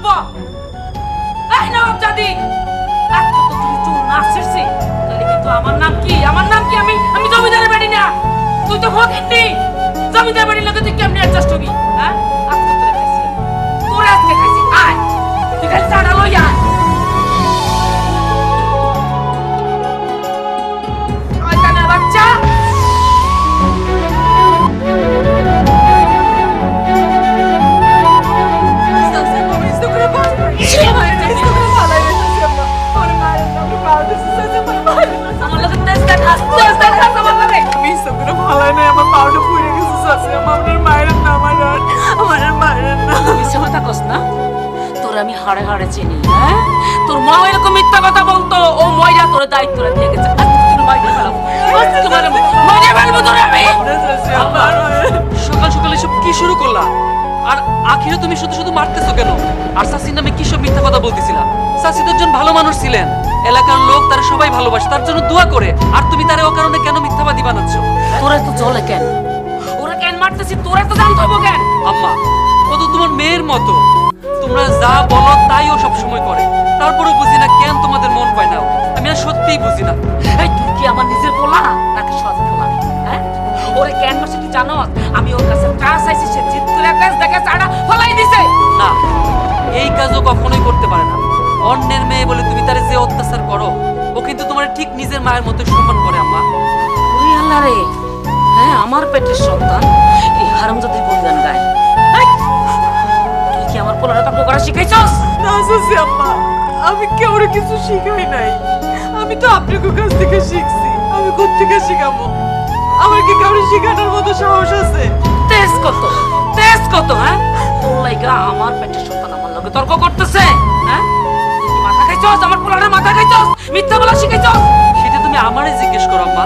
বলবো? এই নবাব জাদি, আজকে তো তুমি চুল না ছিড়ছি, তাহলে কিন্তু আমার নাম কি? আমার নাম কি? আমি জমিদারের বাড়ি না, তুই তো ফকিন্নি। জমিদার বাড়ির লোকে তুই কেমনি অ্যাডজাস্ট হবি? হ্যাঁ, আজকে তোরা খাইছি, তোরা আজকে খাইছি। আয়, তুই খালি চাটা লই আয়। শয়তানের বাচ্চা। আমার লোকে তেজটা খাস, তেজটা খাস আমার লোকে। মিথ্যা কথা কস না? তোর আমি হাড়ে হাড়ে চিনি। হ্যাঁ, তোর মা এরকম মিথ্যা কথা বলতো, ও ময়রা তোর দায়িত্বটা দিয়ে গেছে। আজকে তোর মাইরে ফেলাবো, আজকে মাইরে ফেলবো তোর আমি। সকাল সকাল এসব কি শুরু করলা? আর আখিরে তুমি শুধু শুধু মারতেছো কেন? আর সাসির নামে কি সব মিথ্যা কথা বলতেছিলা? সাসি তো একজন ভালো মানুষ ছিলেন, এলাকার লোক তার সবাই ভালোবাসে, তার জন্য দোয়া করে। আর তুমি তারে ও কারণে কেন মিথ্যাবাদী বানাচ্ছো? তোরা তো চলে কেন? ওরা কেন মারতেছি তোরা তো জানতে হবো কেন? আম্মা, ও তো তোমার মেয়ের মতো, তোমরা যা বলো তাই ও সব সময় করে। তারপরেও বুঝি না কেন তোমাদের মন পায় না। আমি আর সত্যিই বুঝি না। এই তুই কি আমার নিজের পোলা নাকি সৎ পোলা? হ্যাঁ, ওরে কেন মারছে তুই জানো? আমি ওর কাছে চা চাইছি, সে জিদ করে কাজ দেখে চাটা ফলাই দিছে। না, এই কাজও কখনোই করতে পারে না। অন্যের মেয়ে বলে তুমি তারে যে অত্যাচার করো, ও কিন্তু তোমার ঠিক নিজের মায়ের মতো সম্মান করে আম্মা। ওরে আল্লাহ রে, হ্যাঁ আমার পেটের সন্তান এই হারামজাদির বলিদান গায়। এই, তুই কি আমার পোলাটা তর্ক করা শিখাইছস? না চাচি আম্মা, আমি কেউরে কিছু শিখাই নাই। আমি তো আপনার কাছ থেকে শিখছি। আমি কোত্থেকে শিখাবো? আমার কি কাউরে শিখানোর মতো সাহস আছে? তেজ কত, তেজ কত? হ্যাঁ, তোর লাইগা আমার পেটের সন্তান আমার লগে তর্ক করতেছে। হ্যাঁ, তুই কি মাথা খাইছস? আমার পোলাটা মাথা খাইছস? মিথ্যা বলা শিখাইছস? সেটা তুমি আমারে জিজ্ঞেস করো আম্মা।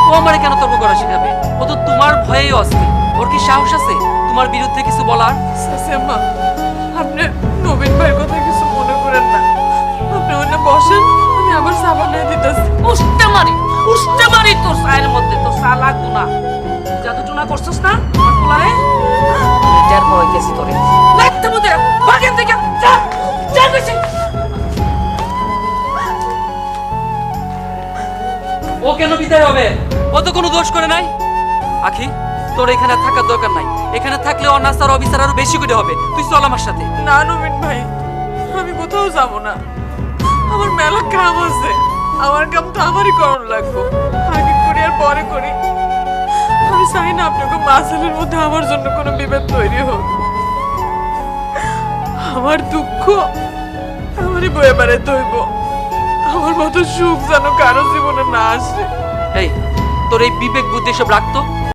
ও আমারে কেন তর্ক করা শিখাবে? ও তো তোমার ভয়েই অস্থির। ওর কি সাহস আছে তোমার বিরুদ্ধে কিছু বলার? চাচি আম্মা, আপনি নবীন ভাইয়ের কথা কিছু মনে করেন না। আপনি ওখানে বসেন, আমি আবার সাবান নিয়ে দিতেছি। উষ্টা মারি তোর চায়ের মধ্যে। তোর চা লাগবো না, জাদু টুনা করছস না আমার পোলারে? এটার পড়াইতেছি তোরে। লাগতে মধ্যে বাগেন থেকে যা, যা বেশি। ও কেন বিদায় হবে? ও তো কোনো দোষ করে নাই। আখি, তোর এখানে আর থাকার দরকার নাই। এখানে থাকলে অনাচার অবিচার আরো বেশি করে হবে। তুই চল আমার সাথে। না নবীন ভাই, আমি কোথাও যাব না। আমার মেলা কাম আছে। আমার কাম তো আমারই করণ লাগবো। আগে করি আর পরে করি। আমি চাই না আপনাকে মাসালের মধ্যে আমার জন্য কোনো বিভেদ তৈরি হোক। আমার দুঃখ আমারই বয়ে বেড়াইতে হইব। আমার মতো সুখ যেন কারো জীবনে না আসে। এই, তোর এই বিবেক বুদ্ধি সব রাখতো।